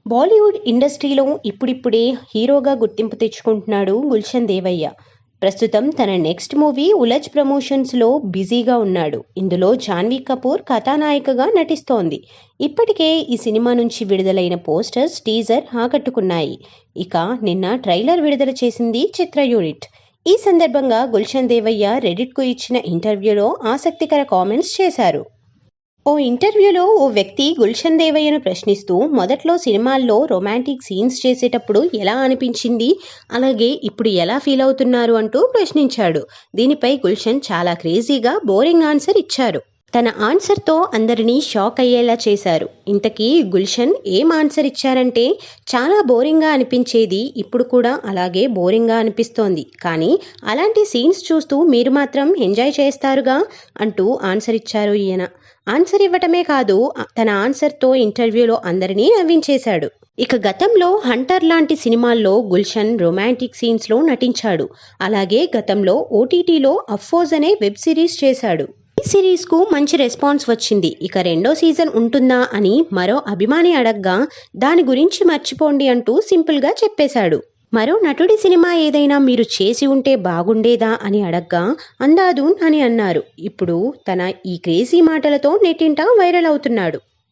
బాలీవుడ్ ఇండస్ట్రీలో ఇప్పుడిప్పుడే హీరోగా గుర్తింపు తెచ్చుకుంటున్నాడు గుల్షన్ దేవయ్య. ప్రస్తుతం తన నెక్స్ట్ మూవీ ఉలజ్ ప్రమోషన్స్లో బిజీగా ఉన్నాడు. ఇందులో జాన్వీ కపూర్ కథానాయికగా నటిస్తోంది. ఇప్పటికే ఈ సినిమా నుంచి విడుదలైన పోస్టర్స్, టీజర్ ఆకట్టుకున్నాయి. ఇక నిన్న ట్రైలర్ విడుదల చేసింది చిత్ర యూనిట్. ఈ సందర్భంగా గుల్షన్ దేవయ్య రెడిట్కు ఇచ్చిన ఇంటర్వ్యూలో ఆసక్తికర కామెంట్స్ చేశారు. ఓ ఇంటర్వ్యూలో ఓ వ్యక్తి గుల్షన్ దేవయ్యను ప్రశ్నిస్తూ, మొదట్లో సినిమాల్లో రొమాంటిక్ సీన్స్ చేసేటప్పుడు ఎలా అనిపించింది, అలాగే ఇప్పుడు ఎలా ఫీల్ అవుతున్నారు అంటూ ప్రశ్నించాడు. దీనిపై గుల్షన్ చాలా క్రేజీగా బోరింగ్ ఆన్సర్ ఇచ్చారు. తన ఆన్సర్తో అందరినీ షాక్ అయ్యేలా చేశారు. ఇంతకీ గుల్షన్ ఏం ఆన్సర్ ఇచ్చారంటే, చాలా బోరింగ్గా అనిపించేది ఇప్పుడు కూడా అలాగే బోరింగ్గా అనిపిస్తోంది, కానీ అలాంటి సీన్స్ చూస్తూ మీరు మాత్రం ఎంజాయ్ చేస్తారుగా అంటూ ఆన్సర్ ఇచ్చారు ఈయన. ఆన్సర్ ఇవ్వటమే కాదు, తన ఆన్సర్తో ఇంటర్వ్యూలో అందరినీ నవ్వించేశాడు. ఇక గతంలో హంటర్ లాంటి సినిమాల్లో గుల్షన్ రొమాంటిక్ సీన్స్లో నటించాడు. అలాగే గతంలో ఓటీటీలో అఫ్ఫోజ్ అనే వెబ్ సిరీస్ చేశాడు. ఈ సిరీస్కు మంచి రెస్పాన్స్ వచ్చింది. ఇక రెండో సీజన్ ఉంటుందా అని మరో అభిమాని అడగ్గా, దాని గురించి మర్చిపోండి అంటూ సింపుల్గా చెప్పేశాడు. మరో నటుడి సినిమా ఏదైనా మీరు చేసి ఉంటే బాగుండేదా అని అడగ్గా అందాదూన్ అని అన్నారు. ఇప్పుడు తన ఈ క్రేజీ మాటలతో నెట్టింట వైరల్ అవుతున్నాడు.